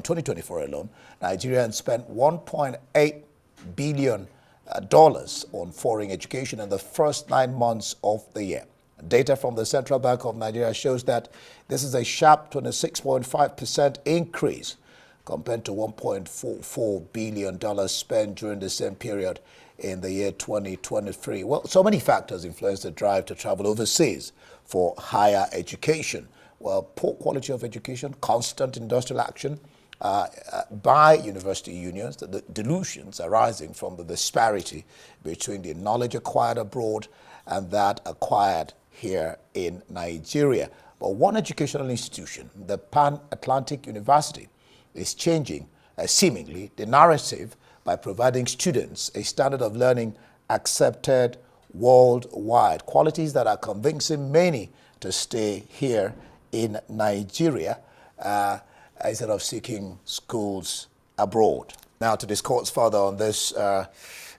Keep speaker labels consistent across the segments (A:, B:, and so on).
A: 2024 alone, Nigerians spent $1.8 billion dollars on foreign education in the first 9 months of the year. Data from the Central Bank of Nigeria shows that this is a sharp 26.5% increase compared to $1.44 billion spent during the same period in the year 2023. Well, so many factors influence the drive to travel overseas for higher education. Well, poor quality of education, constant industrial action by university unions, the delusions arising from the disparity between the knowledge acquired abroad and that acquired here in Nigeria. But one educational institution, the Pan-Atlantic University, is changing, seemingly, the narrative by providing students a standard of learning accepted worldwide, qualities that are convincing many to stay here in Nigeria instead of seeking schools abroad. Now, to discuss further on this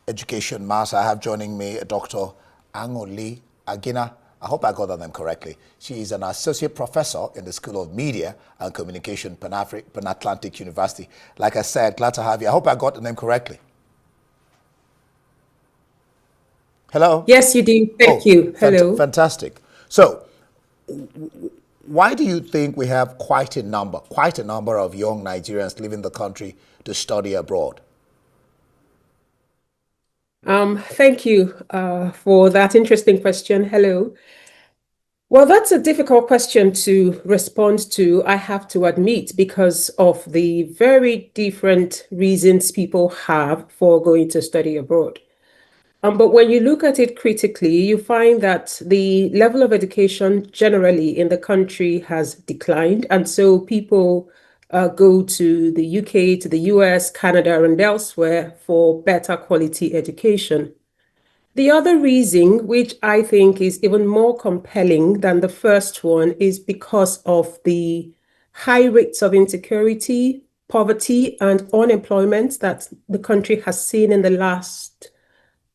A: education matter, I have joining me Dr. Anuli Agina. I hope I got that name correctly. She is an associate professor in the School of Media and Communication, Pan-Atlantic University. Like I said, glad to have you. I hope I got the name correctly. Hello?
B: Yes, you did. Thank you. Hello.
A: Fantastic. So, why do you think we have quite a number of young Nigerians leaving the country to study abroad?
B: Thank you for that interesting question. Hello. Well, that's a difficult question to respond to, I have to admit, because of the very different reasons people have for going to study abroad. But when you look at it critically, you find that the level of education generally in the country has declined. And so people go to the UK, to the US, Canada, and elsewhere for better quality education. The other reason, which I think is even more compelling than the first one, is because of the high rates of insecurity, poverty, and unemployment that the country has seen in the last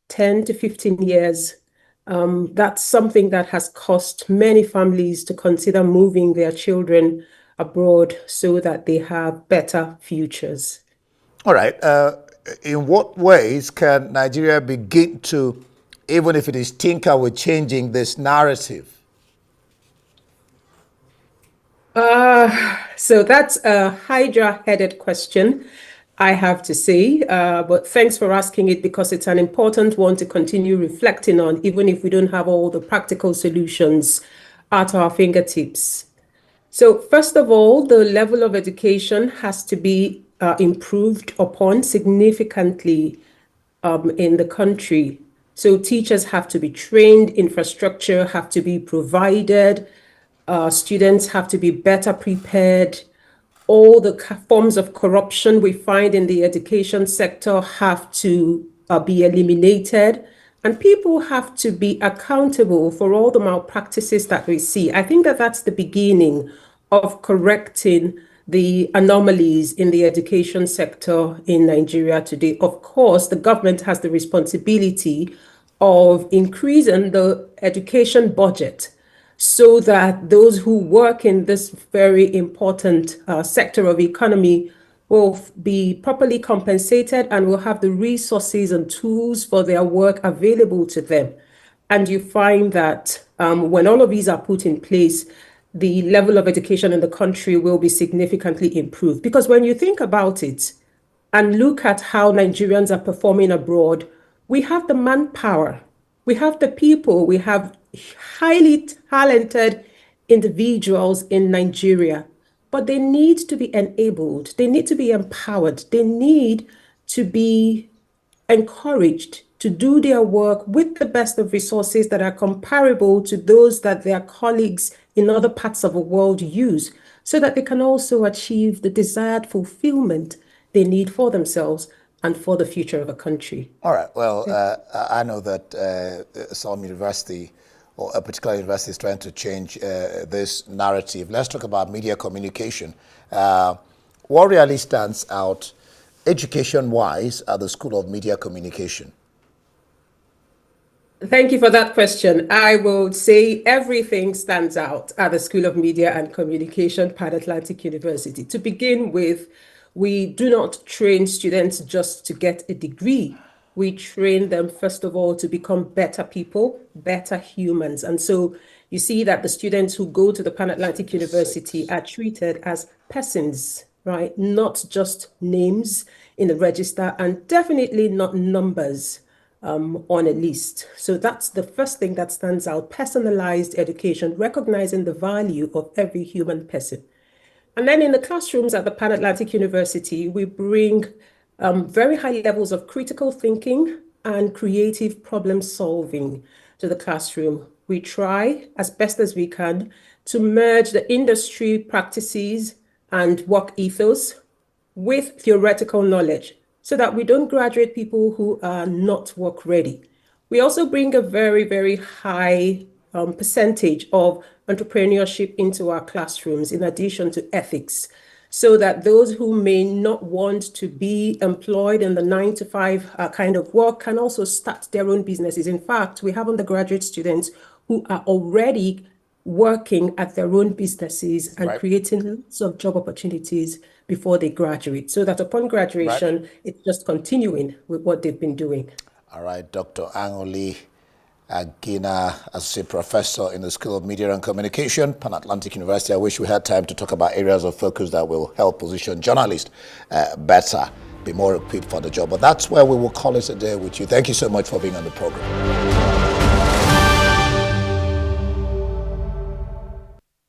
B: 10 to 15 years. That's something that has caused many families to consider moving their children abroad so that they have better futures.
A: All right. In what ways can Nigeria begin to, even if it is tinker with changing this narrative?
B: So that's a Hydra-headed question, I have to say, but thanks for asking it, because it's an important one to continue reflecting on, even if we don't have all the practical solutions at our fingertips. So first of all, the level of education has to be improved upon significantly in the country. So teachers have to be trained, infrastructure have to be provided, students have to be better prepared. All the forms of corruption we find in the education sector have to be eliminated, and people have to be accountable for all the malpractices that we see. I think that that's the beginning of correcting the anomalies in the education sector in Nigeria today. Of course, the government has the responsibility of increasing the education budget so that those who work in this very important sector of economy will be properly compensated and will have the resources and tools for their work available to them. And you find that when all of these are put in place, the level of education in the country will be significantly improved. Because when you think about it and look at how Nigerians are performing abroad, we have the manpower, we have the people, we have highly talented individuals in Nigeria, but they need to be enabled, they need to be empowered, they need to be encouraged to do their work with the best of resources that are comparable to those that their colleagues in other parts of the world use, so that they can also achieve the desired fulfillment they need for themselves and for the future of a country.
A: All right. Well, I know that some university or a particular university is trying to change this narrative. Let's talk about media communication. What really stands out education-wise at the School of Media Communication?
B: Thank you for that question. I will say everything stands out at the School of Media and Communication, Pan-Atlantic University. To begin with, We do not train students just to get a degree. We train them, first of all, to become better people, better humans. And so you see that the students who go to the Pan Atlantic University are treated as persons, right? Not just names in the register, and definitely not numbers on a list. So that's the first thing that stands out: personalized education, recognizing the value of every human person. And then in the classrooms at the Pan Atlantic University, we bring very high levels of critical thinking and creative problem solving to the classroom. We try as best as we can to merge the industry practices and work ethos with theoretical knowledge so that we don't graduate people who are not work ready. We also bring a very, very high percentage of entrepreneurship into our classrooms, in addition to ethics, so that those who may not want to be employed in the 9 to 5 kind of work can also start their own businesses. In fact, we have undergraduate students who are already working at their own businesses and creating lots of job opportunities before they graduate, so that upon graduation, it's just continuing with what they've been doing.
A: All right, Dr. Anuli, Agina, Associate Professor in the School of Media and Communication, Pan Atlantic University. I wish we had time to talk about areas of focus that will help position journalists better, be more equipped for the job. But that's where we will call it a day with you. Thank you so much for being on the program.